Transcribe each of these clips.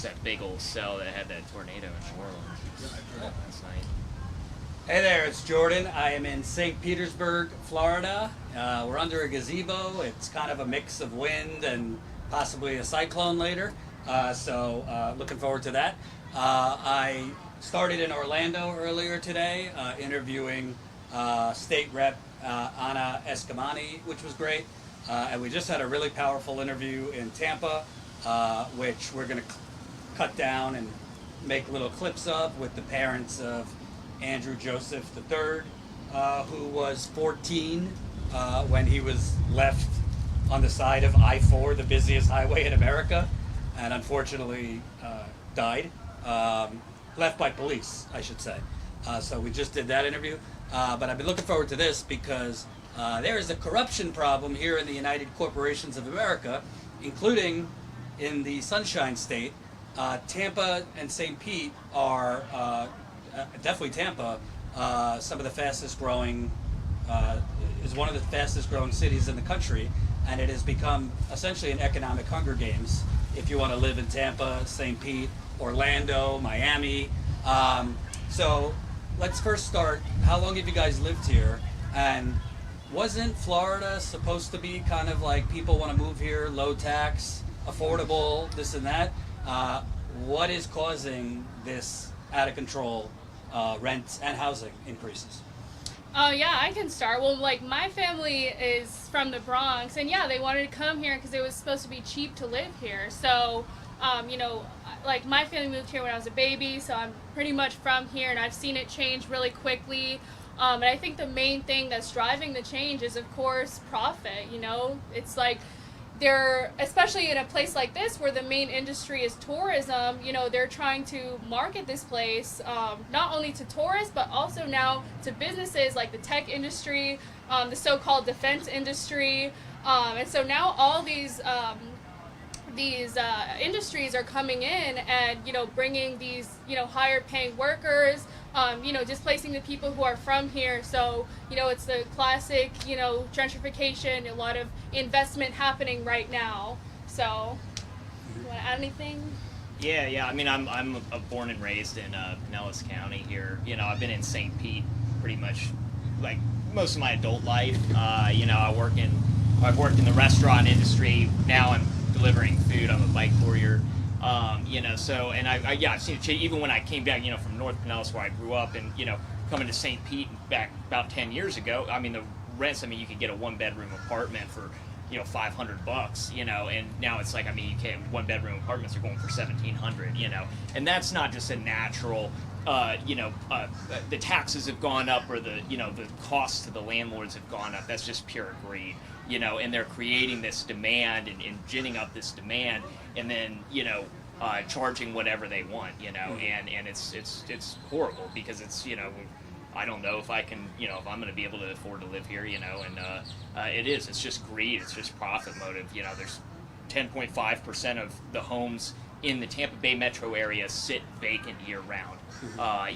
was that big old cell that had that tornado in New Orleans last night. Hey there, it's Jordan. I am in St. Petersburg, Florida. We're under a gazebo. It's kind of a mix of wind and possibly a cyclone later. So looking forward to that. I started in Orlando earlier today, interviewing State Rep Anna Escamani, which was great. And we just had a really powerful interview in Tampa, which we're going to cut down and make little clips of with the parents of Andrew Joseph III, who was 14 when he was left on the side of I-4, the busiest highway in America, and unfortunately died. Left by police, I should say. So we just did that interview. But I've been looking forward to this because there is a corruption problem here in the United Corporations of America, including in the Sunshine State. Tampa and St. Pete are, definitely Tampa, some of the fastest growing, is one of the fastest growing cities in the country, and it has become essentially an economic Hunger Games if you want to live in Tampa, St. Pete, Orlando, Miami. So let's first start, how long have you guys lived here? And wasn't Florida supposed to be kind of like people want to move here, low tax, affordable, this and that? What is causing this out of control rent and housing increases? Yeah, I can start. Well, like, my family is from the Bronx, and yeah, they wanted to come here because it was supposed to be cheap to live here. So, you know, like, my family moved here when I was a baby, so I'm pretty much from here, and I've seen it change really quickly. And I think the main thing that's driving the change is, of course, profit. You know, it's like they're, especially in a place like this where the main industry is tourism, you know, they're trying to market this place not only to tourists, but also now to businesses like the tech industry, the so-called defense industry. And so now all these industries are coming in and, you know, bringing these, you know, higher paying workers, you know, displacing the people who are from here. So, you know, it's the classic, you know, gentrification, a lot of investment happening right now. So, you want to add anything? Yeah. I mean, I'm born and raised in Pinellas County here. You know, I've been in St. Pete pretty much like most of my adult life. You know, I've worked in the restaurant industry. Now I'm delivering food. I'm a bike courier. You know, so, and I've seen it change. Even when I came back, you know, from North Pinellas where I grew up, and, you know, coming to St. Pete back about 10 years ago, I mean, the rents, I mean, you could get a one-bedroom apartment for, you know, $500, you know, and now it's like, I mean, you can't, one-bedroom apartments are going for $1,700, you know, and that's not just a natural, you know, the taxes have gone up, or the, you know, the costs to the landlords have gone up. That's just pure greed, you know, and they're creating this demand and ginning up this demand, and then, you know, charging whatever they want, you know, and it's horrible because it's, you know, I don't know if I can, you know, if I'm going to be able to afford to live here, you know, and it's just greed, it's just profit motive, you know. There's 10.5% of the homes in the Tampa Bay metro area sit vacant year round,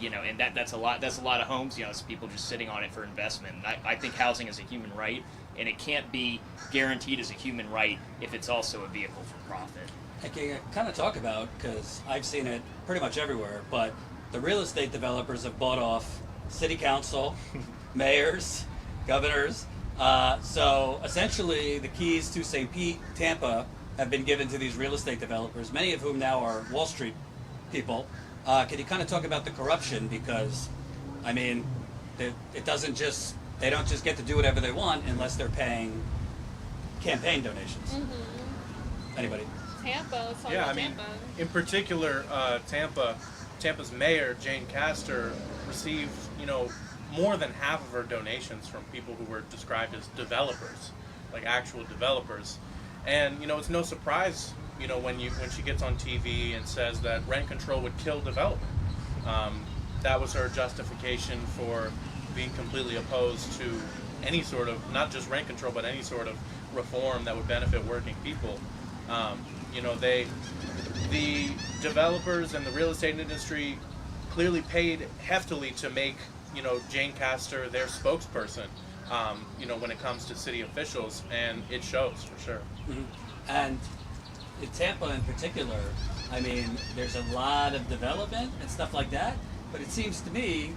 you know, and that's a lot of homes, you know, it's people just sitting on it for investment. And I think housing is a human right, and it can't be guaranteed as a human right if it's also a vehicle for profit. I can kind of talk about, because I've seen it pretty much everywhere, but the real estate developers have bought off city council, mayors, governors. So essentially the keys to St. Pete, Tampa, have been given to these real estate developers, many of whom now are Wall Street people. Can you kind of talk about the corruption? Because, I mean, they don't just get to do whatever they want unless they're paying campaign donations. Anybody? Tampa, let's talk Yeah, about I mean, Tampa. in particular, Tampa's mayor, Jane Castor, received, you know, more than half of her donations from people who were described as developers, like actual developers. And, you know, it's no surprise, you know, when she gets on TV and says that rent control would kill development. That was her justification for being completely opposed to any sort of, not just rent control, but any sort of reform that would benefit working people. You know, the developers and the real estate industry clearly paid heftily to make, you know, Jane Castor their spokesperson, you know, when it comes to city officials, and it shows for sure. And in Tampa in particular, I mean, there's a lot of development and stuff like that, but it seems to me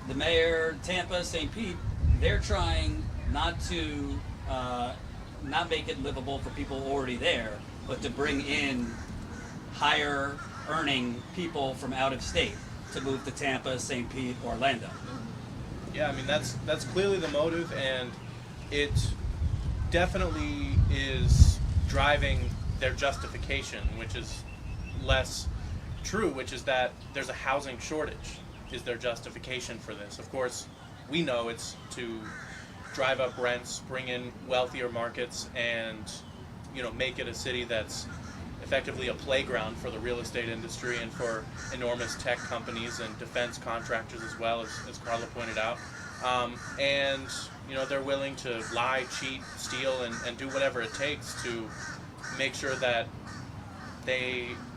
the mayor, Tampa, St. Pete, they're trying not to not make it livable for people already there, but to bring in higher earning people from out of state to move to Tampa, St. Pete, Orlando. Yeah, I mean that's clearly the motive, and it definitely is driving their justification, which is less true, which is that there's a housing shortage is their justification for this. Of course, we know it's to drive up rents, bring in wealthier markets, and make it a city that's effectively a playground for the real estate industry and for enormous tech companies and defense contractors as well, as Carla pointed out. And they're willing to lie, cheat, steal, and do whatever it takes to make sure that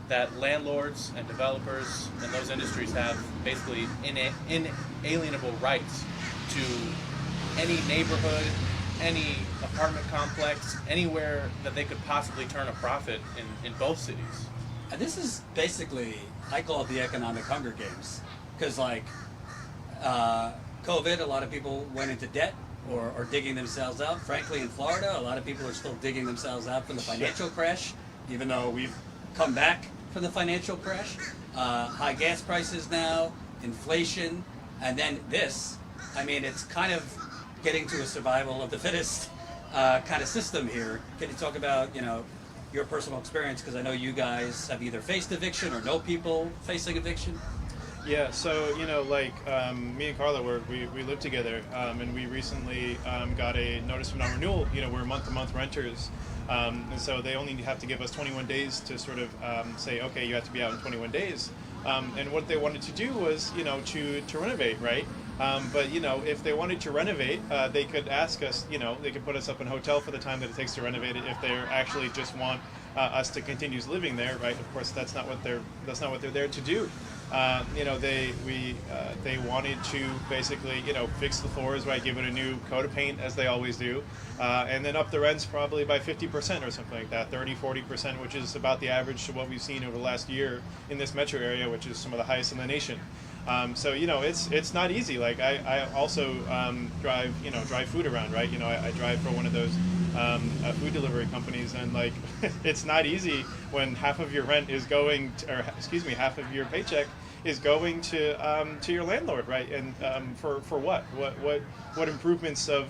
that landlords and developers and those industries have basically inalienable rights to any neighborhood, any apartment complex, anywhere that they could possibly turn a profit in both cities. And this is basically, I call it the economic Hunger Games, because COVID, a lot of people went into debt or are digging themselves out. Frankly, in Florida, a lot of people are still digging themselves out from the financial crash, even though we've come back from the financial crash. High gas prices now, inflation, and then this. I mean, it's kind of getting to a survival of the fittest kind of system here. Can you talk about, your personal experience? Because I know you guys have either faced eviction or know people facing eviction. Yeah, so me and Carla, we live together, and we recently got a notice of non-renewal. We're month-to-month renters, and so they only have to give us 21 days to sort of say, okay, you have to be out in 21 days. And what they wanted to do was, to renovate, right? But if they wanted to renovate, they could ask us. They could put us up in a hotel for the time that it takes to renovate it. If they actually just want us to continue living there, right? Of course, that's not what they're there to do. They wanted to basically, fix the floors, right? Give it a new coat of paint, as they always do, and then up the rents probably by 50% or something like that, 30-40%, which is about the average to what we've seen over the last year in this metro area, which is some of the highest in the nation. So it's not easy. Like I also drive food around, right? I drive for one of those food delivery companies, and it's not easy when half of your rent is going to, half of your paycheck is going to your landlord, right? And for what improvements have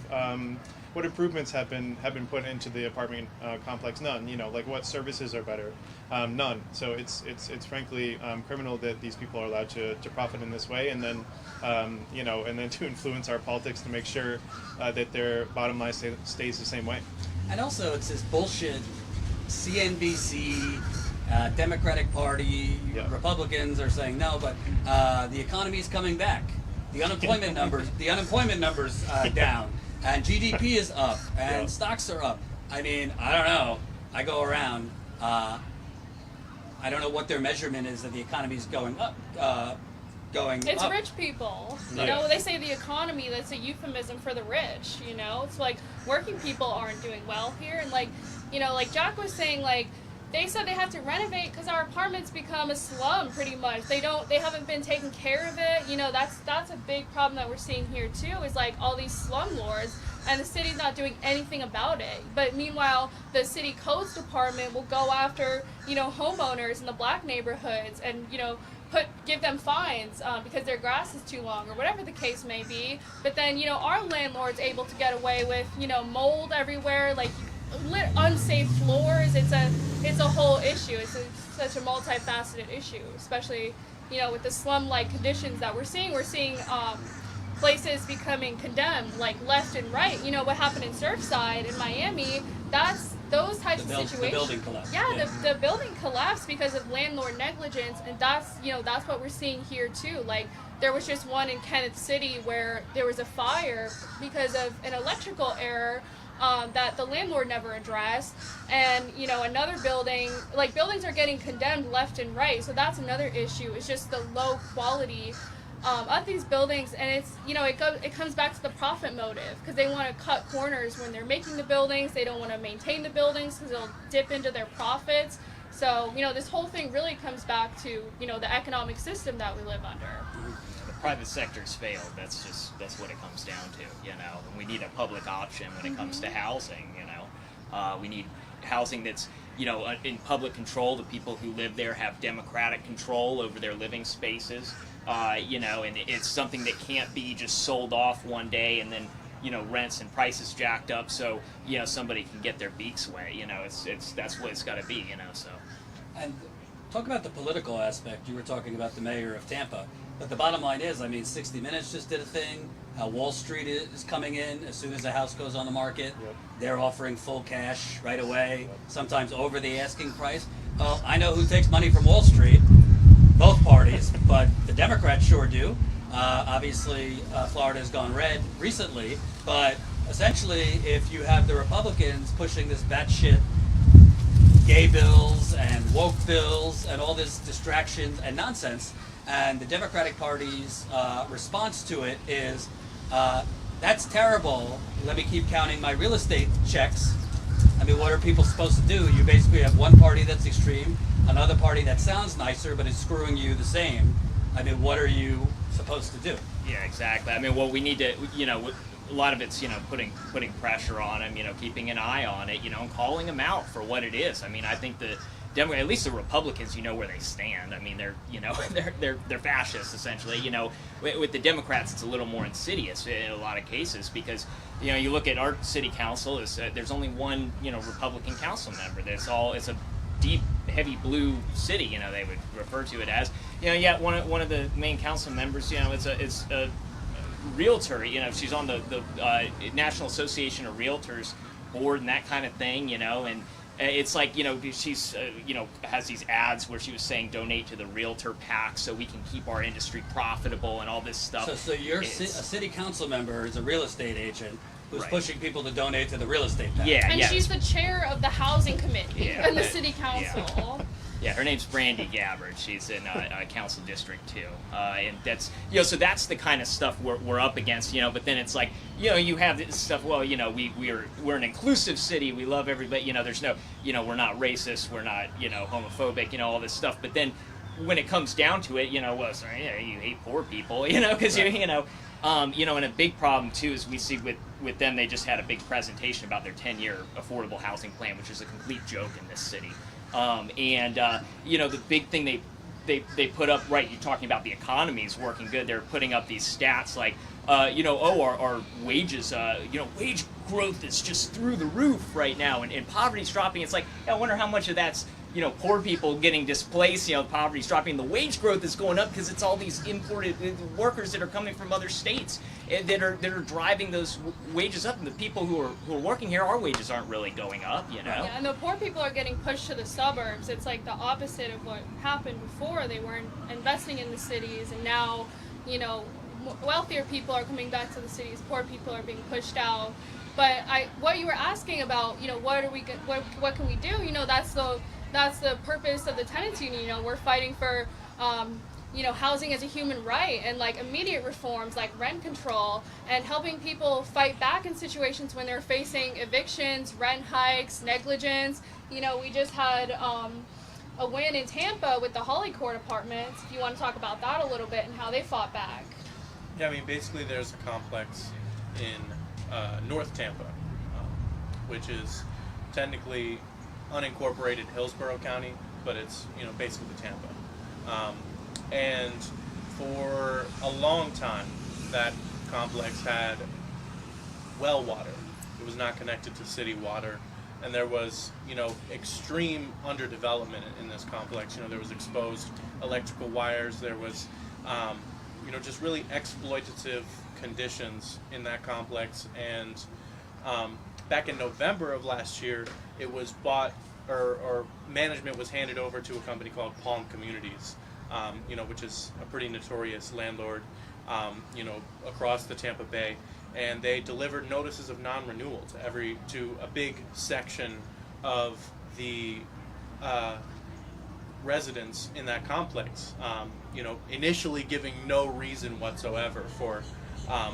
been put into the apartment complex? None. What services are better? None. So it's frankly criminal that these people are allowed to profit in this way, and then and then to influence our politics to make sure that their bottom line stays the same way. And also, it's this bullshit CNBC. Democratic Party, Yeah. Republicans are saying no, but the economy is coming back. The unemployment numbers down, and GDP is up, and stocks are up. I mean, I don't know. I go around. I don't know what their measurement is that the economy is going up. It's up. rich people. Yeah. They say the economy, that's a euphemism for the rich, It's like working people aren't doing well here. And like Jack was saying, they said they have to renovate because our apartments become a slum pretty much. They haven't been taking care of it. That's a big problem that we're seeing here too, is all these slumlords, and the city's not doing anything about it. But meanwhile, the city codes department will go after, homeowners in the black neighborhoods and, give them fines because their grass is too long or whatever the case may be. But then, our landlord's able to get away with, mold everywhere, unsafe floors. It's a whole issue. It's such a multifaceted issue, especially with the slum-like conditions that we're seeing. We're seeing places becoming condemned left and right. What happened in Surfside in Miami? That's those types of situations. The building collapsed. Yeah, the building collapsed because of landlord negligence, and that's what we're seeing here too. There was just one in Kenneth City where there was a fire because of an electrical error. That the landlord never addressed, and another building, buildings are getting condemned left and right, so that's another issue. It's just the low quality of these buildings, and it's it comes back to the profit motive, because they want to cut corners when they're making the buildings. They don't want to maintain the buildings because it'll dip into their profits, So, this whole thing really comes back to, the economic system that we live under. The private sector's failed. That's what it comes down to, And we need a public option when it comes to housing, We need housing that's, in public control. The people who live there have democratic control over their living spaces, and it's something that can't be just sold off one day and then, rents and prices jacked up so, somebody can get their beaks wet. That's what it's got to be, so. And talk about the political aspect. You were talking about the mayor of Tampa. But the bottom line is, 60 Minutes just did a thing. Wall Street is coming in as soon as a house goes on the market. Yep. They're offering full cash right away, sometimes over the asking price. Well, I know who takes money from Wall Street, both parties, but the Democrats sure do. Obviously, Florida's gone red recently, but essentially, if you have the Republicans pushing this batshit gay bills and woke bills and all this distractions and nonsense, and the Democratic Party's response to it is, that's terrible, let me keep counting my real estate checks. What are people supposed to do? You basically have one party that's extreme, another party that sounds nicer but is screwing you the same. What are you supposed to do? Yeah, exactly. What we need to, a lot of it's, putting pressure on them, keeping an eye on it, and calling them out for what it is. I think the at least the Republicans, where they stand. They're, they're fascists essentially. With the Democrats, it's a little more insidious in a lot of cases because, you look at our city council, there's only one, Republican council member. It's a deep, heavy blue city. They would refer to it as. Yet one of the main council members, it's a realtor. She's on the National Association of Realtors board and that kind of thing. And it's like, she's, has these ads where she was saying donate to the realtor PAC so we can keep our industry profitable and all this stuff. So you're a city council member is a real estate agent who's Right. pushing people to donate to the real estate PAC. Yeah, And she's the chair of the housing committee Yeah. in the city council. Yeah, her name's Brandy Gabbard. She's in Council District 2. And that's, so that's the kind of stuff we're up against, But then it's like, you have this stuff, well, we're an inclusive city. We love everybody. There's no, we're not racist. We're not, homophobic, all this stuff. But then when it comes down to it, you hate poor people, because, Right. And a big problem, too, is we see with them, they just had a big presentation about their 10-year affordable housing plan, which is a complete joke in this city. The big thing they put up, right, you're talking about the economy is working good. They're putting up these stats like, our wages, wage growth is just through the roof right now, and poverty's dropping. It's like, I wonder how much of that's, poor people getting displaced, poverty's dropping. The wage growth is going up because it's all these imported workers that are coming from other states that are driving those wages up. And the people who are working here, our wages aren't really going up, Yeah, and the poor people are getting pushed to the suburbs. It's like the opposite of what happened before. They weren't investing in the cities, and now, wealthier people are coming back to the cities. Poor people are being pushed out. But what you were asking about, what can we do? That's the purpose of the tenants union. We're fighting for, housing as a human right and like immediate reforms like rent control and helping people fight back in situations when they're facing evictions, rent hikes, negligence. We just had a win in Tampa with the Holly Court Apartments. If you want to talk about that a little bit and how they fought back. Yeah, basically there's a complex in North Tampa, which is technically unincorporated Hillsborough County, but it's basically Tampa. And for a long time, that complex had well water. It was not connected to city water, and there was extreme underdevelopment in this complex. There was exposed electrical wires. There was just really exploitative conditions in that complex. And back in November of last year, it was bought, or management was handed over to a company called Palm Communities, which is a pretty notorious landlord, across the Tampa Bay. And they delivered notices of non-renewal to a big section of the residents in that complex. Initially giving no reason whatsoever for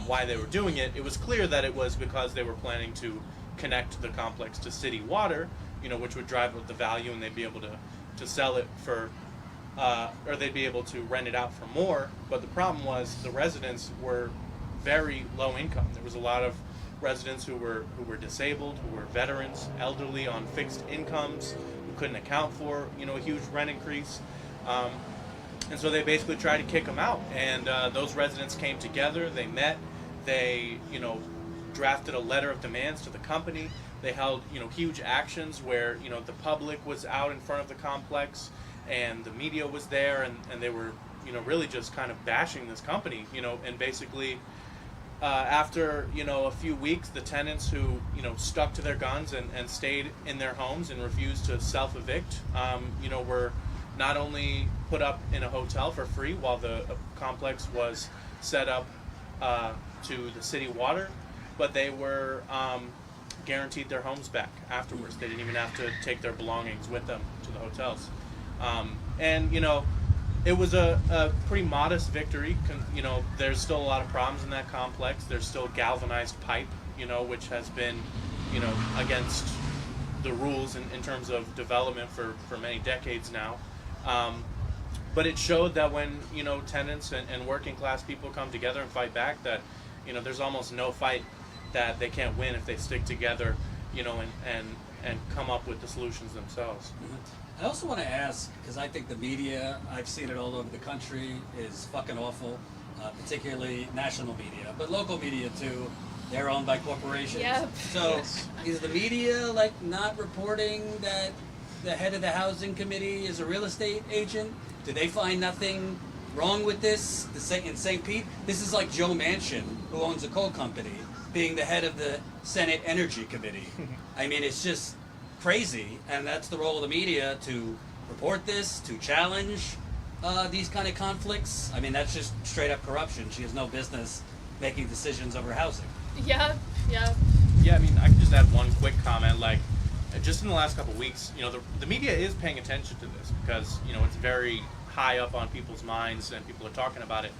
why they were doing it. It was clear that it was because they were planning to connect the complex to city water, which would drive up the value, and they'd be able to to sell it for, or they'd be able to rent it out for more. But the problem was the residents were very low income. There was a lot of residents who were disabled, who were veterans, elderly on fixed incomes, who couldn't account for a huge rent increase. And so they basically tried to kick them out. And those residents came together. They met. They drafted a letter of demands to the company. They held huge actions where the public was out in front of the complex, and the media was there, and they were really just kind of bashing this company. And basically after a few weeks, the tenants who stuck to their guns and stayed in their homes and refused to self-evict were not only put up in a hotel for free while the complex was set up to the city water, but they were guaranteed their homes back afterwards. They didn't even have to take their belongings with them to the hotels. And it was a pretty modest victory. There's still a lot of problems in that complex. There's still galvanized pipe, which has been, against the rules in terms of development for many decades now. But it showed that when, tenants and working class people come together and fight back, that, there's almost no fight that they can't win if they stick together, and come up with the solutions themselves. I also want to ask, because I think the media, I've seen it all over the country, is fucking awful, particularly national media, but local media too. They're owned by corporations. Yep. So is the media not reporting that the head of the housing committee is a real estate agent? Do they find nothing wrong with this? In St. Pete, this is like Joe Manchin, who owns a coal company, being the head of the Senate Energy Committee. I mean, it's just crazy, and that's the role of the media, to report this, to challenge these kind of conflicts. I mean, that's just straight up corruption. She has no business making decisions over housing. Yeah. Yeah, I mean, I can just add one quick comment. Just in the last couple of weeks, the media is paying attention to this because, it's very high up on people's minds and people are talking about it.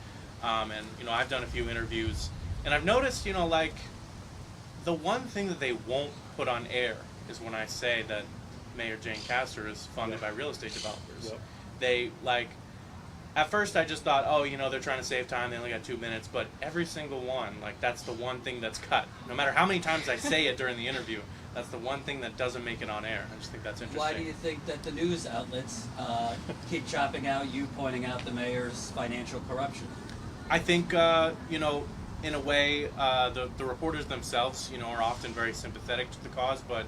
And, I've done a few interviews, and I've noticed, the one thing that they won't put on air is when I say that Mayor Jane Castor is funded by real estate developers. Yep. They, at first I just thought, they're trying to save time, they only got 2 minutes, but every single one, that's the one thing that's cut. No matter how many times I say it during the interview, that's the one thing that doesn't make it on air. I just think that's interesting. Why do you think that the news outlets keep chopping out you pointing out the mayor's financial corruption? I think, in a way, the reporters themselves, are often very sympathetic to the cause, but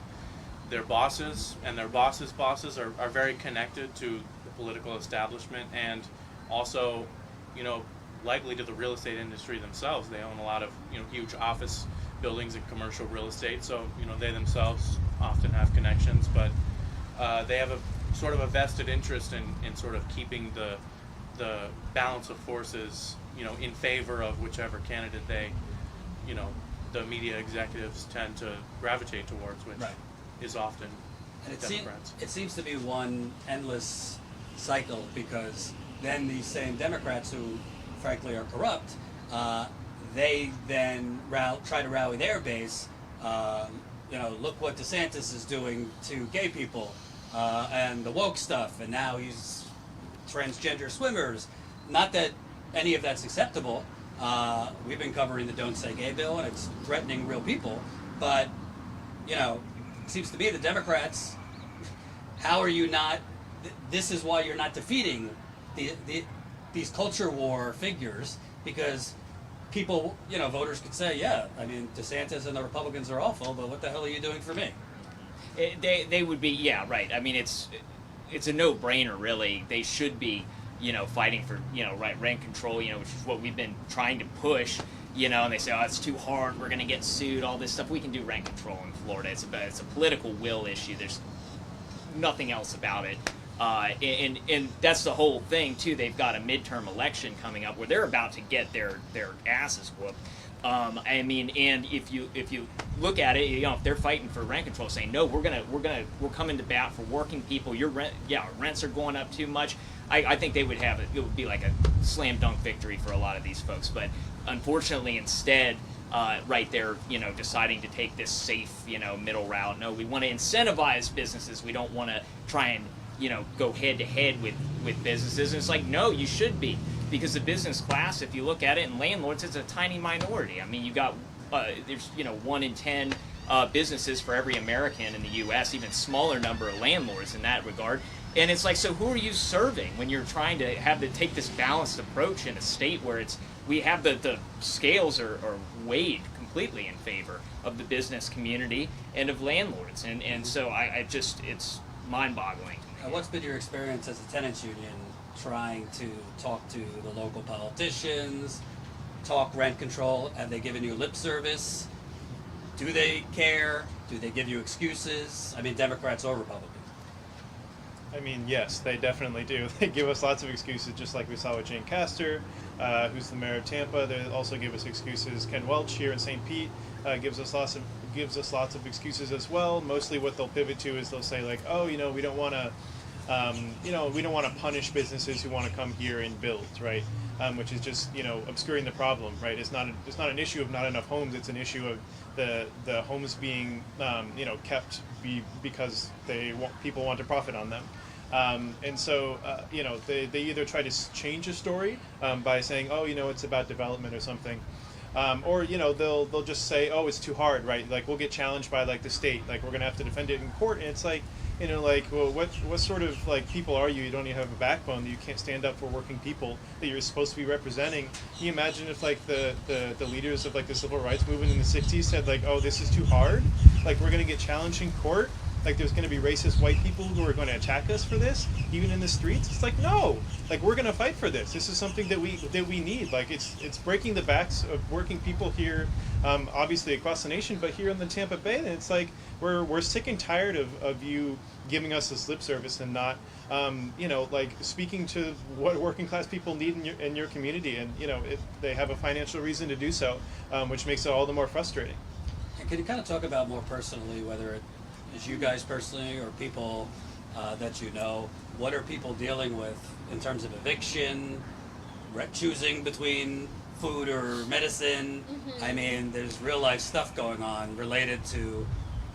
their bosses and their bosses' bosses are very connected to the political establishment and also, likely to the real estate industry themselves. They own a lot of, huge office buildings and commercial real estate, so, they themselves often have connections, but they have a sort of a vested interest in sort of keeping the balance of forces, in favor of whichever candidate they, the media executives tend to gravitate towards, which Right. is often And Democrats. it seems to be one endless cycle, because then these same Democrats, who frankly are corrupt, they then try to rally their base. Look what DeSantis is doing to gay people and the woke stuff, and now he's transgender swimmers. Not that any of that's acceptable. We've been covering the Don't Say Gay bill, and it's threatening real people. But, it seems to me the Democrats, how are you not, this is why you're not defeating these culture war figures, because people, voters could say, yeah, I mean, DeSantis and the Republicans are awful, but what the hell are you doing for me? They would be, yeah, right. I mean, it's a no-brainer, really. They should be, fighting for, rent control, which is what we've been trying to push, and they say, oh, it's too hard, we're going to get sued, all this stuff. We can do rent control in Florida. It's a political will issue. There's nothing else about it. And that's the whole thing, too. They've got a midterm election coming up where they're about to get their asses whooped. I mean, and if you look at it, if they're fighting for rent control, saying no, we're coming to bat for working people. Your rents are going up too much. I think they would have it. It would be like a slam dunk victory for a lot of these folks. But unfortunately, instead, they're deciding to take this safe middle route. No, we want to incentivize businesses. We don't want to try and go head to head with businesses. And it's like, no, you should be, because the business class, if you look at it, and landlords, it's a tiny minority. I mean, you got there's 1 in 10 businesses for every American in the U.S., even smaller number of landlords in that regard. And it's like, so who are you serving when you're trying to take this balanced approach in a state where we have the scales are weighed completely in favor of the business community and of landlords, and so I just, it's mind-boggling. What's been your experience as a tenants union trying to talk to the local politicians, talk rent control? Have they given you lip service? Do they care? Do they give you excuses? I mean, Democrats or Republicans? I mean, yes, they definitely do. They give us lots of excuses, just like we saw with Jane Castor, who's the mayor of Tampa. They also give us excuses. Ken Welch here in St. Pete gives us lots of excuses as well. Mostly, what they'll pivot to is they'll say like, oh, we don't want to, we don't want to punish businesses who want to come here and build, right? Which is just obscuring the problem, right? It's not an issue of not enough homes. It's an issue of the homes being kept because people want to profit on them. And so, they either try to change a story by saying, oh, it's about development or something, or they'll just say, oh, it's too hard, right? Like, we'll get challenged by like the state, like we're gonna have to defend it in court, and it's like, well, what sort of like people are you? You don't even have a backbone. You can't stand up for working people that you're supposed to be representing. Can you imagine if like the leaders of like the civil rights movement in the '60s said like, oh, this is too hard, like we're gonna get challenged in court? Like there's going to be racist white people who are going to attack us for this, even in the streets. It's like, no, like we're going to fight for this. This is something that we need. Like it's breaking the backs of working people here, obviously across the nation, but here in the Tampa Bay. And it's like we're sick and tired of you giving us this lip service and not, like speaking to what working class people need in your community. And they have a financial reason to do so, which makes it all the more frustrating. And can you kind of talk about more personally, whether it is you guys personally or people that what are people dealing with in terms of eviction, choosing between food or medicine? Mm-hmm. I mean, there's real life stuff going on related to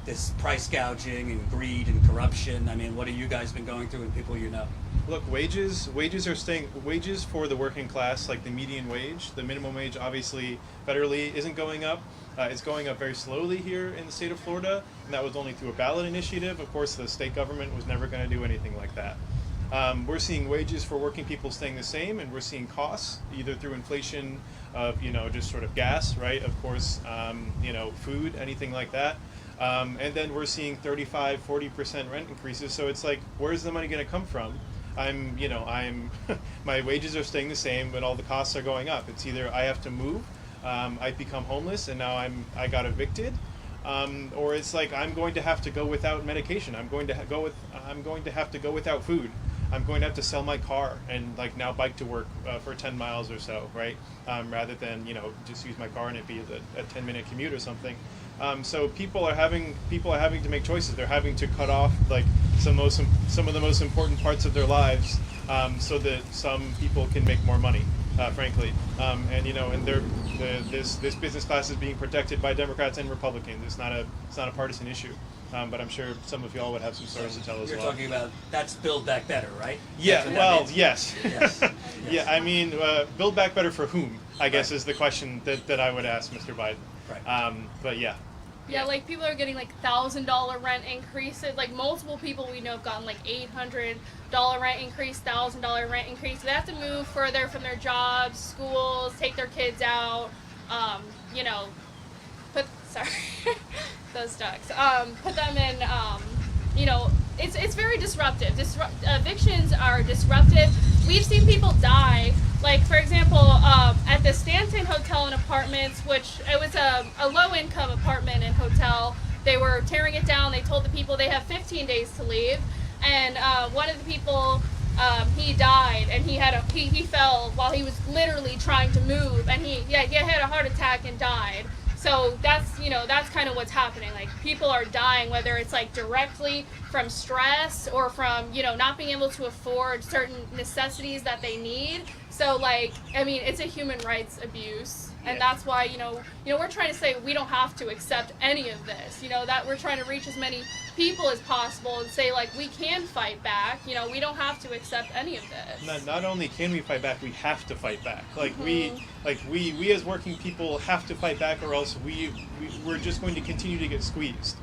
this price gouging and greed and corruption. I mean, what have you guys been going through and people you know? Look, wages for the working class, like the median wage, the minimum wage obviously federally isn't going up. It's going up very slowly here in the state of Florida, and that was only through a ballot initiative. Of course, the state government was never going to do anything like that. We're seeing wages for working people staying the same, and we're seeing costs, either through inflation of, just sort of gas, right? Of course, food, anything like that. And then we're seeing 35, 40% rent increases. So it's like, where's the money going to come from? My wages are staying the same, but all the costs are going up. It's either I have to move, I become homeless, and now I got evicted, or it's like I'm going to have to go without medication. I'm going to have to go without food. I'm going to have to sell my car and like now bike to work for 10 miles or so, right? Rather than just use my car and it be a 10-minute commute or something. So people are having to make choices. They're having to cut off like some of the most important parts of their lives, so that some people can make more money, frankly. And this business class is being protected by Democrats and Republicans. It's not a partisan issue. But I'm sure some of y'all would have some stories to tell as well. You're talking about that's Build Back Better, right? Yeah. Well, yes. Yes. Yeah. I mean, Build Back Better for whom? I guess is the question that I would ask Mr. Biden. Right. But yeah. Yeah, like people are getting like $1,000 rent increases. Like multiple people we know have gotten like $800 rent increase, $1,000 rent increase. They have to move further from their jobs, schools, take their kids out. Those ducks. Put them in. It's very disruptive. Evictions are disruptive. We've seen people die. Like, for example, at the Stanton Hotel and Apartments, which it was a low-income apartment and hotel, they were tearing it down. They told the people they have 15 days to leave. And one of the people, he died, and he fell while he was literally trying to move, and he had a heart attack and died. So that's kind of what's happening. Like people are dying, whether it's like directly from stress or from, not being able to afford certain necessities that they need. So it's a human rights abuse. And that's why, we're trying to say we don't have to accept any of this, that we're trying to reach as many people as possible and say, like, we can fight back. You know, we don't have to accept any of this. Not only can we fight back, we have to fight back. Like we as working people have to fight back, or else we're just going to continue to get squeezed.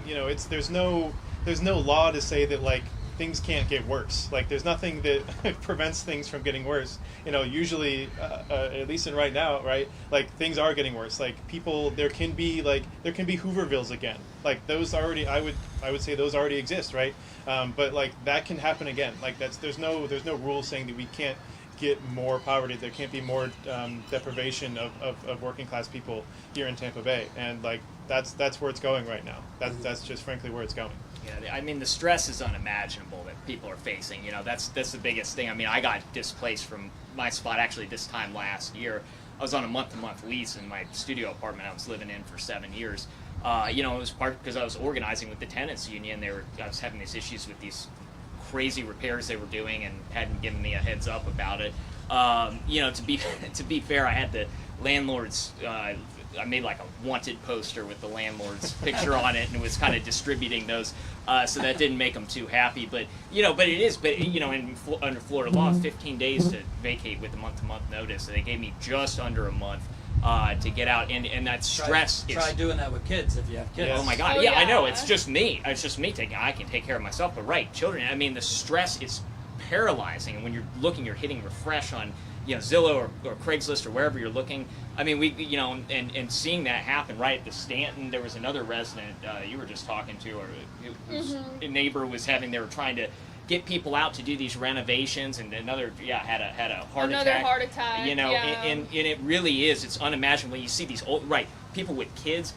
You know, there's no law to say that like things can't get worse. Like there's nothing that prevents things from getting worse. You know, usually, at least in right now, right? Like things are getting worse. Like people, there can be Hoovervilles again. Like those already, I would say those already exist, right? But like that can happen again. Like there's no rule saying that we can't get more poverty. There can't be more deprivation of working class people here in Tampa Bay. And like that's where it's going right now. That's just frankly where it's going. Yeah, I mean, the stress is unimaginable that people are facing. You know, that's the biggest thing. I mean, I got displaced from my spot actually this time last year. I was on a month-to-month lease in my studio apartment I was living in for 7 years. You know, it was part because I was organizing with the tenants union. I was having these issues with these crazy repairs they were doing and hadn't given me a heads up about it. You know, to be fair, I had the landlord's. I made like a wanted poster with the landlord's picture on it, and was kind of distributing those, so that didn't make them too happy. But you know, under Florida law, 15 days to vacate with a month-to-month notice. So they gave me just under a month to get out, and that stress. Try doing that with kids if you have kids. Oh my God! Oh, Yeah, I know. yeah. It's just me. It's just me taking. I can take care of myself, but right, children. I mean, the stress is paralyzing, and when you're hitting refresh on, you know, Zillow or Craigslist or wherever you're looking. I mean, you know, and seeing that happen right at the Stanton. There was another resident you were just talking to, or a neighbor was having. They were trying to get people out to do these renovations, and another had a heart Another attack. heart attack. You know, yeah. and it really is. It's unimaginable. You see these old people with kids.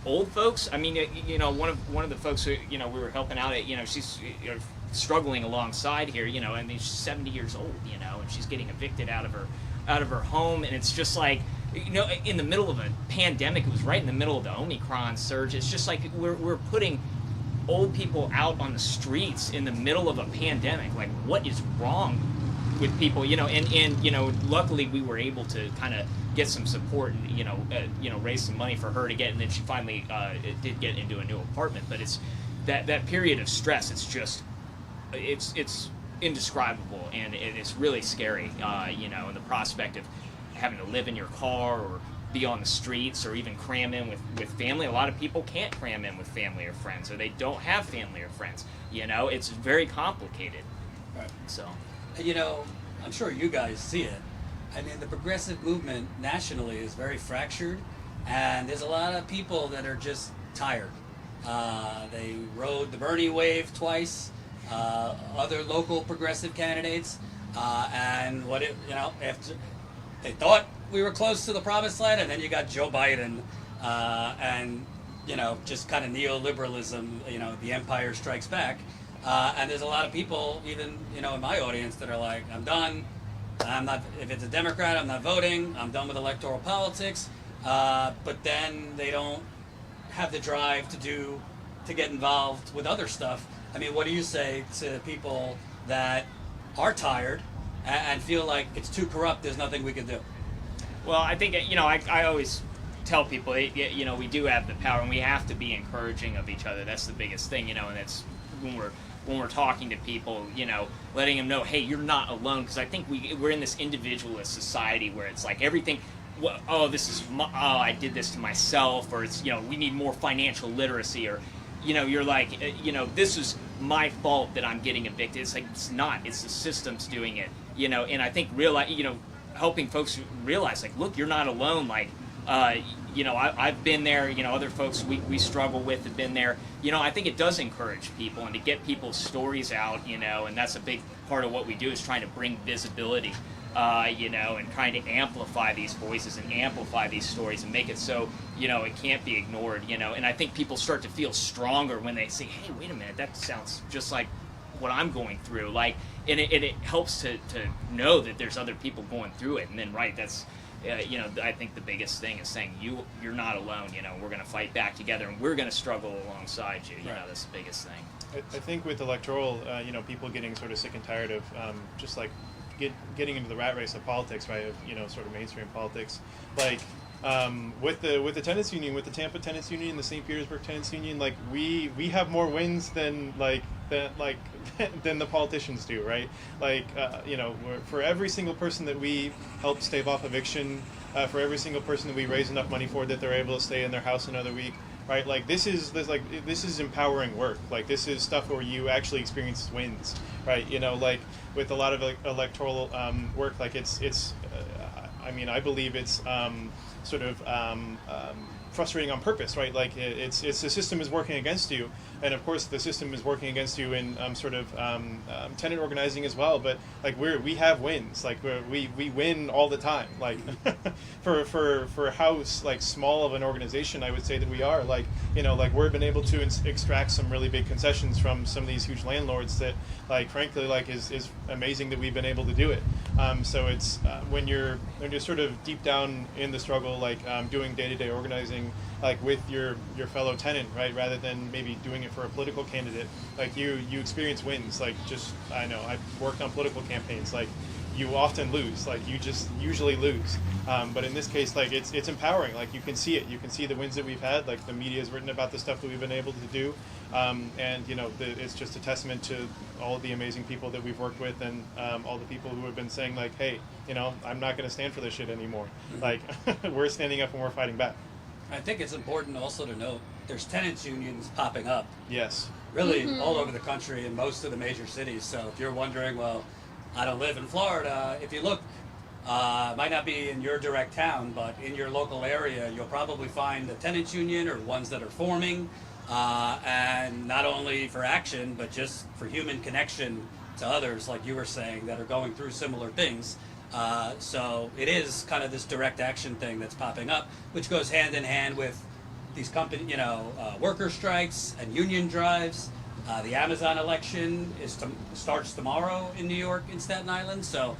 Old folks. I mean, you know, one of the folks who, you know, we were helping out at, you know, she's, you know, struggling alongside here, you know, I mean, she's 70 years old, you know, and she's getting evicted out of her home, and it's just like, you know, in the middle of a pandemic. It was right in the middle of the Omicron surge. It's just like we're putting old people out on the streets in the middle of a pandemic. Like, what is wrong with people, you know? And you know, luckily we were able to kind of get some support and you know, raise some money for her to get, and then she finally did get into a new apartment. But it's that period of stress. It's just it's indescribable, and it's really scary. You know, and the prospect of having to live in your car or be on the streets or even cram in with family. A lot of people can't cram in with family or friends, or they don't have family or friends. You know, it's very complicated. Right. So, You know, I'm sure you guys see it. I mean, the progressive movement nationally is very fractured, and there's a lot of people that are just tired. They rode the Bernie wave twice, other local progressive candidates, and after they thought we were close to the promised land, and then you got Joe Biden, and you know, just kind of neoliberalism. You know, the empire strikes back. And there's a lot of people, even, you know, in my audience, that are like, I'm done. I'm not. If it's a Democrat, I'm not voting. I'm done with electoral politics. But then they don't have the drive to get involved with other stuff. I mean, what do you say to people that are tired and feel like it's too corrupt? There's nothing we can do. well, I think, you know, I always tell people, you know, we do have the power, and we have to be encouraging of each other. That's the biggest thing, you know, and that's when we're talking to people, you know, letting them know, hey, you're not alone. Because I think we're in this individualist society where it's like everything, I did this to myself, or it's, you know, we need more financial literacy, or, you know, you're like, you know, this is my fault that I'm getting evicted. It's like, it's not. It's the system's doing it, you know. And I think helping folks realize, like, look, you're not alone. Like, you know, I've been there. You know, other folks we struggle with have been there. You know, I think it does encourage people and to get people's stories out. You know, and that's a big part of what we do, is trying to bring visibility. You know, and trying to amplify these voices and amplify these stories and make it so, you know, it can't be ignored. You know, and I think people start to feel stronger when they say, hey, wait a minute, that sounds just like what I'm going through. Like, and it helps to know that there's other people going through it. And then, right, that's. You know, I think the biggest thing is saying you're not alone. You know, we're going to fight back together, and we're going to struggle alongside you. You know, that's the biggest thing. I think with electoral, you know, people getting sort of sick and tired of getting into the rat race of politics, right? Of, you know, sort of mainstream politics. Like with the tenants union, with the Tampa Tenants Union and the St. Petersburg Tenants Union, like we have more wins than than the politicians do, right? Like for every single person that we help stave off eviction, for every single person that we raise enough money for that they're able to stay in their house another week, right? Like this is empowering work. Like this is stuff where you actually experience wins, right? Like with a lot of electoral work, like it's I mean, I believe it's sort of frustrating on purpose, right? Like it's the system is working against you, and of course the system is working against you in sort of tenant organizing as well. But like we have wins, like we win all the time. Like for how like small of an organization, I would say that we are. Like like we've been able to extract some really big concessions from some of these huge landlords that like frankly like is amazing that we've been able to do it. So it's when you're sort of deep down in the struggle, like doing day-to-day organizing, like with your fellow tenant, right, rather than maybe doing it for a political candidate, like you experience wins. Like just I know I've worked on political campaigns, like you often lose, like you just usually lose, but in this case, like it's empowering. Like you can see it, you can see the wins that we've had. Like the media has written about the stuff that we've been able to do, and it's just a testament to all of the amazing people that we've worked with, and all the people who have been saying like, hey, I'm not going to stand for this shit anymore. Like we're standing up and we're fighting back. I think it's important also to note there's tenants unions popping up. Yes. Really all over the country in most of the major cities. So if you're wondering, well, I don't live in Florida, if you look, might not be in your direct town, but in your local area, you'll probably find a tenants union or ones that are forming, and not only for action, but just for human connection to others, like you were saying, that are going through similar things. So it is kind of this direct action thing that's popping up, which goes hand in hand with these company, worker strikes and union drives. The Amazon election starts tomorrow in New York and Staten Island. So,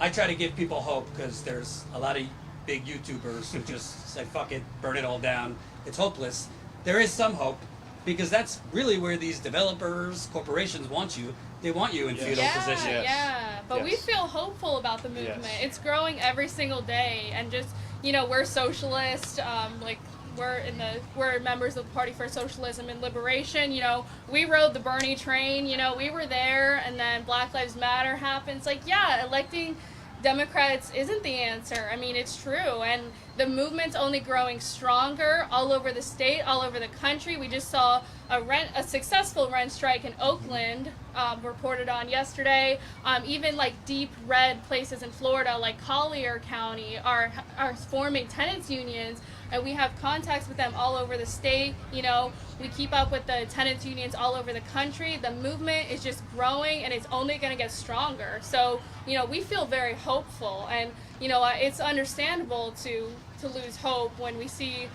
I try to give people hope because there's a lot of big YouTubers who just say, fuck it, burn it all down. It's hopeless. There is some hope because that's really where these developers, corporations want you. They want you in feudal position. Yeah, but we feel hopeful about the movement. Yes. It's growing every single day, and just we're socialist. We're members of the Party for Socialism and Liberation. We rode the Bernie train. We were there, and then Black Lives Matter happens. Like, electing Democrats isn't the answer. I mean, it's true, and the movement's only growing stronger all over the state, all over the country. We just saw a successful rent strike in Oakland, reported on yesterday. Even like deep red places in Florida, like Collier County, are forming tenants unions, and we have contacts with them all over the state. We keep up with the tenants unions all over the country. The movement is just growing, and it's only going to get stronger. So, we feel very hopeful, and it's understandable to lose hope when we see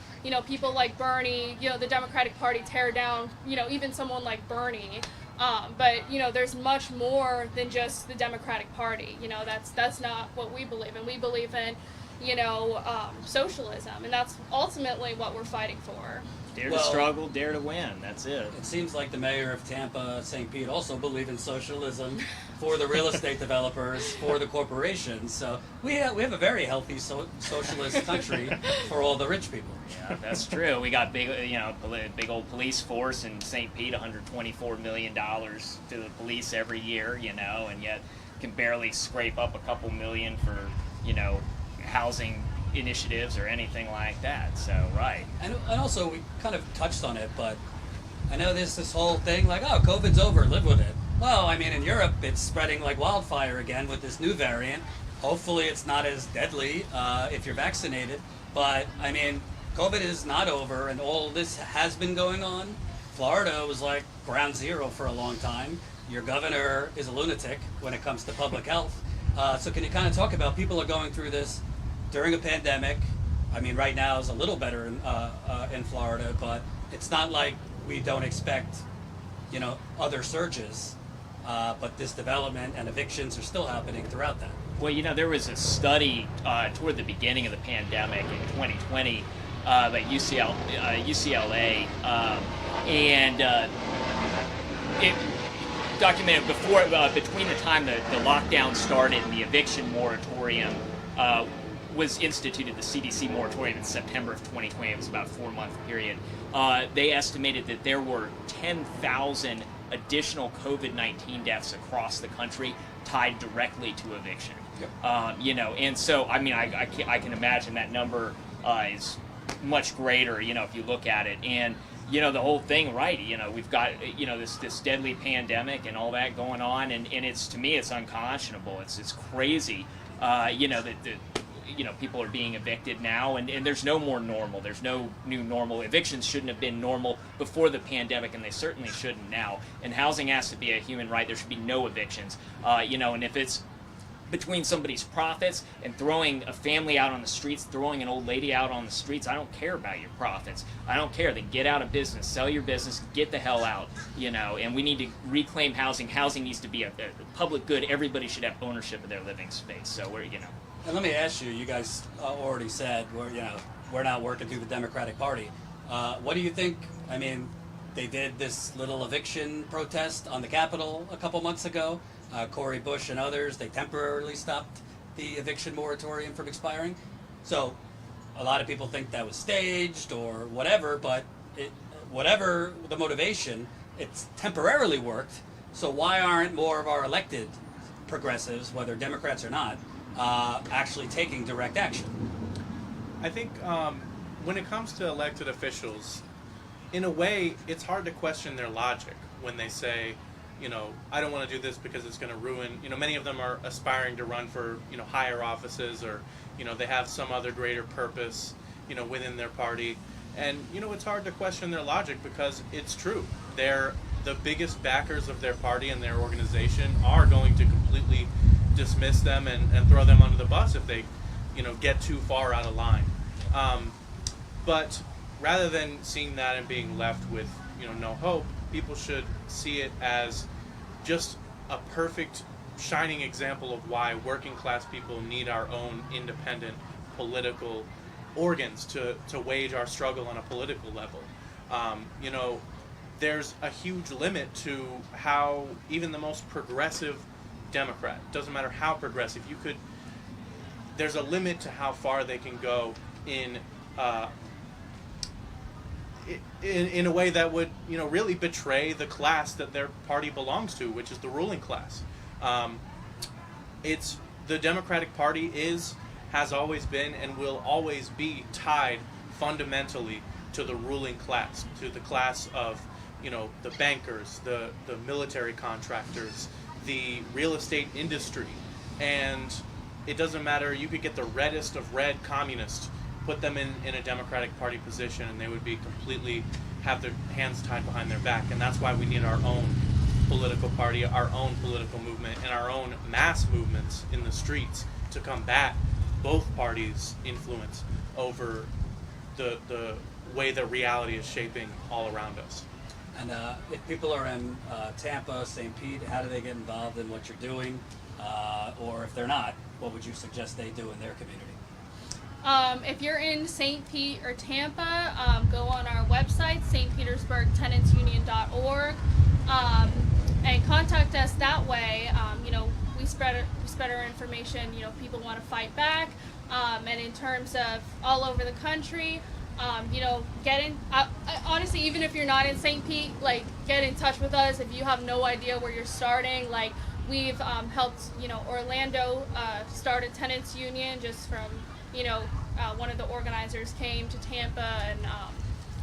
people like Bernie, the Democratic Party tear down even someone like Bernie. But there's much more than just the Democratic Party. That's not what we believe in. We believe in socialism, and that's ultimately what we're fighting for. Dare to struggle, dare to win. That's it. It seems like the mayor of Tampa, St. Pete, also believe in socialism for the real estate developers, for the corporations. So we have a very healthy socialist country for all the rich people. Yeah, that's true. We got big old police force in St. Pete, $124 million to the police every year, and yet can barely scrape up a couple million for, housing initiatives or anything like that. So, right. And also, we kind of touched on it, but I know there's this whole thing like, oh, COVID's over, live with it. Well, I mean, in Europe, it's spreading like wildfire again with this new variant. Hopefully it's not as deadly if you're vaccinated. But, I mean, COVID is not over, and all this has been going on. Florida was like ground zero for a long time. Your governor is a lunatic when it comes to public health. So can you kind of talk about people are going through this during a pandemic? I mean, right now is a little better in Florida, but it's not like we don't expect, other surges. But this development and evictions are still happening throughout that. Well, there was a study toward the beginning of the pandemic in 2020 by UCLA, and it documented between the time the lockdown started and the eviction moratorium was instituted the CDC moratorium in September of 2020. It was about a 4-month period. They estimated that there were 10,000 additional COVID-19 deaths across the country tied directly to eviction. Yep. You know, and so I mean, I can imagine that number is much greater. You know, if you look at it, and you know the whole thing, right? You know, we've got this deadly pandemic and all that going on, and it's, to me, it's unconscionable. It's crazy. You know that people are being evicted now, and there's no more normal. There's no new normal. Evictions shouldn't have been normal before the pandemic, and they certainly shouldn't now. And housing has to be a human right. There should be no evictions. You know, and if it's between somebody's profits and throwing a family out on the streets, throwing an old lady out on the streets, I don't care about your profits. I don't care. Then get out of business, sell your business, get the hell out, you know, and we need to reclaim housing. Housing needs to be a public good. Everybody should have ownership of their living space. So we're, you know. And let me ask you, you guys already said we're not working through the Democratic Party. What do you think? I mean, they did this little eviction protest on the Capitol a couple months ago. Cori Bush and others, they temporarily stopped the eviction moratorium from expiring. So a lot of people think that was staged or whatever, but whatever the motivation, it's temporarily worked. So why aren't more of our elected progressives, whether Democrats or not, actually taking direct action? I think when it comes to elected officials, in a way, it's hard to question their logic when they say, you know, I don't want to do this because it's going to ruin, you know, many of them are aspiring to run for, you know, higher offices, or, you know, they have some other greater purpose, you know, within their party. And, you know, it's hard to question their logic because it's true. They're the biggest backers of their party and their organization are going to completely dismiss them and throw them under the bus if they, you know, get too far out of line. But rather than seeing that and being left with, you know, no hope, people should see it as just a perfect, shining example of why working class people need our own independent political organs to wage our struggle on a political level. You know, there's a huge limit to how even the most progressive Democrat, doesn't matter how progressive, there's a limit to how far they can go in a way that would, you know, really betray the class that their party belongs to, which is the ruling class. It's the Democratic Party has always been and will always be tied fundamentally to the ruling class, to the class of, you know, the bankers, the military contractors, the real estate industry. And it doesn't matter, you could get the reddest of red communists, put them in a Democratic Party position, and they would be completely have their hands tied behind their back. And that's why we need our own political party, our own political movement, and our own mass movements in the streets to combat both parties' influence over the way that reality is shaping all around us. And if people are in Tampa, St. Pete, how do they get involved in what you're doing? Or if they're not, what would you suggest they do in their community? If you're in St. Pete or Tampa, go on our website, stpetersburgtenantsunion.org, and contact us that way. You know, we spread our information. You know, people want to fight back, and in terms of all over the country, you know, honestly, even if you're not in St. Pete, like, get in touch with us if you have no idea where you're starting. Like, we've helped, you know, Orlando start a tenants union just from, you know, one of the organizers came to Tampa and,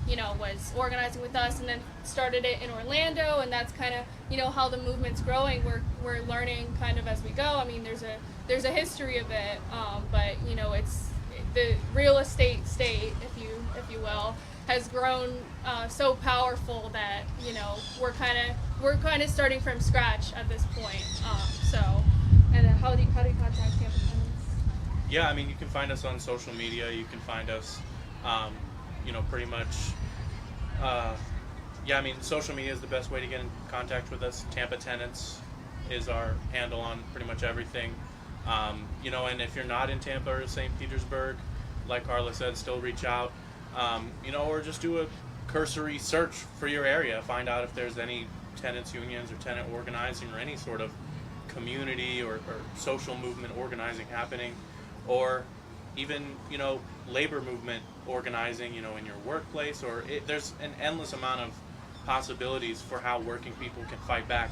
you know, was organizing with us, and then started it in Orlando, and that's kind of, you know, how the movement's growing. We're learning kind of as we go. I mean, there's a history of it, but, you know, it's the real estate state, if you will, has grown so powerful that, you know, we're kind of starting from scratch at this point. And how do you contact Tampa Tenants? Yeah, I mean, you can find us on social media. You can find us, you know, pretty much. Yeah, I mean, social media is the best way to get in contact with us. Tampa Tenants is our handle on pretty much everything. You know, and if you're not in Tampa or St. Petersburg, like Carla said, still reach out. You know, or just do a cursory search for your area. Find out if there's any tenants unions or tenant organizing or any sort of community or social movement organizing happening. Or, even labor movement organizing, in your workplace, or there's an endless amount of possibilities for how working people can fight back,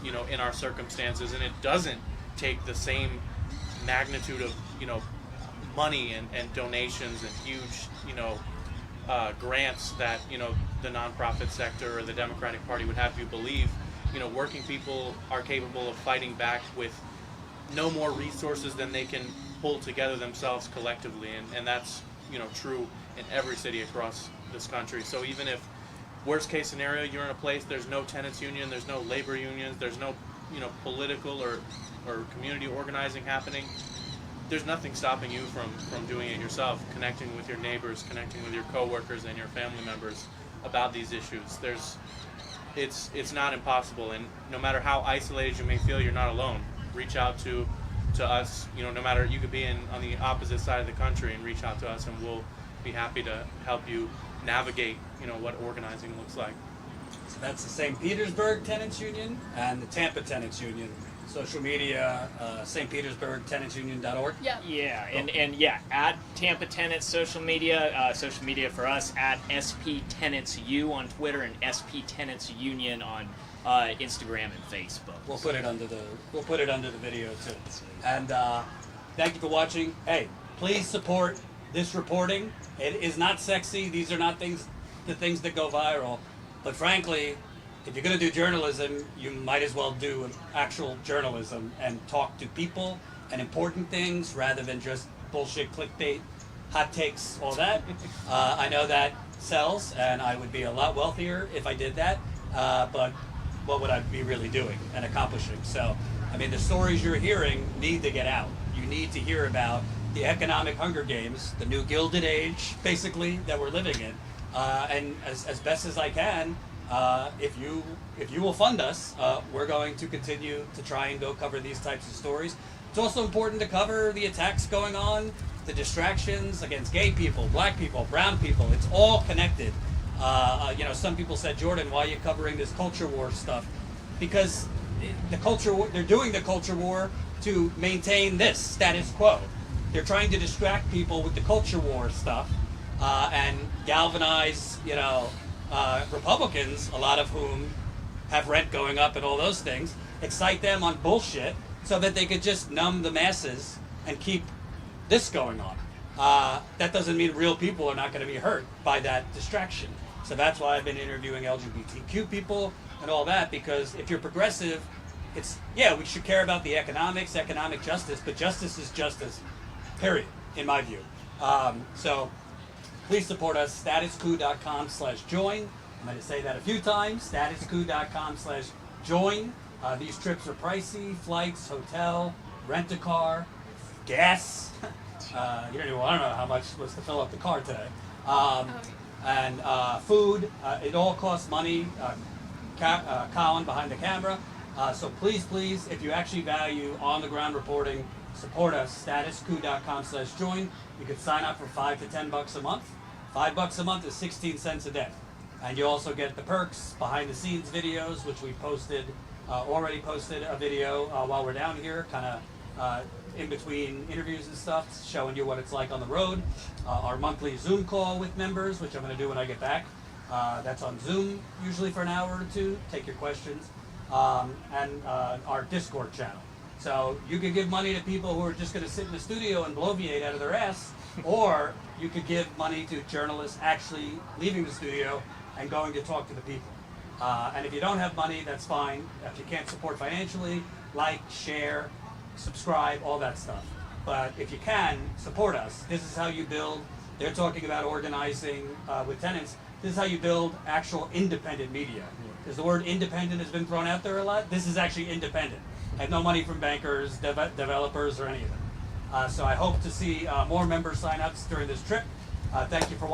in our circumstances, and it doesn't take the same magnitude of money and donations and huge grants that the nonprofit sector or the Democratic Party would have you believe. Working people are capable of fighting back with no more resources than they can pull together themselves collectively, and that's true in every city across this country. So even if worst case scenario you're in a place there's no tenants union, there's no labor unions, there's no political or community organizing happening, there's nothing stopping you from doing it yourself, connecting with your neighbors, connecting with your coworkers and your family members about these issues. It's not impossible, and no matter how isolated you may feel, you're not alone. Reach out to us, no matter, you could be on the opposite side of the country, and reach out to us, and we'll be happy to help you navigate what organizing looks like. So that's the St. Petersburg Tenants Union and the Tampa Tenants Union. Social media, St. Petersburg tenantsunion.org. Yeah. Yeah, and yeah, at Tampa Tenants social media for us at SP Tenants U on Twitter and SP Tenants Union on Instagram and Facebook. We'll put it under the video too. And thank you for watching. Hey, please support this reporting. It is not sexy. These are not the things that go viral. But frankly, if you're going to do journalism, you might as well do actual journalism and talk to people and important things rather than just bullshit clickbait, hot takes, all that. I know that sells, and I would be a lot wealthier if I did that. But what would I be really doing and accomplishing? So, I mean, the stories you're hearing need to get out. You need to hear about the economic Hunger Games, the new Gilded Age, basically, that we're living in. And as best as I can, if you will fund us, we're going to continue to try and go cover these types of stories. It's also important to cover the attacks going on, the distractions against gay people, black people, brown people. It's all connected. Some people said, Jordan, why are you covering this culture war stuff? Because they're doing the culture war to maintain this status quo. They're trying to distract people with the culture war stuff and galvanize, Republicans, a lot of whom have rent going up and all those things, excite them on bullshit so that they could just numb the masses and keep this going on. That doesn't mean real people are not going to be hurt by that distraction. So that's why I've been interviewing LGBTQ people and all that, because if you're progressive, we should care about the economic justice, but justice is justice, period, in my view. So please support us, StatusCoup.com/join. I'm going to say that a few times, StatusCoup.com/join. These trips are pricey, flights, hotel, rent a car, gas. I don't know how much was to fill up the car today. And food. It all costs money. Colin behind the camera. So please, if you actually value on-the-ground reporting, support us, StatusCoup.com/join. You can sign up for $5 to $10 a month. $5 a month is 16 cents a day. And you also get the perks, behind-the-scenes videos, which we already posted a video while we're down here, kind of in between interviews and stuff, showing you what it's like on the road. Our monthly Zoom call with members, which I'm going to do when I get back. That's on Zoom, usually for an hour or two, take your questions. And our Discord channel. So you could give money to people who are just going to sit in the studio and bloviate out of their ass, or you could give money to journalists actually leaving the studio and going to talk to the people. And if you don't have money, that's fine. If you can't support financially, like, share, subscribe, all that stuff. But if you can, support us. This is how you build. They're talking about organizing with tenants. This is how you build actual independent media. Because the word independent has been thrown out there a lot. This is actually independent. I have no money from bankers, developers, or any of them. So I hope to see more member sign-ups during this trip. Thank you for watching.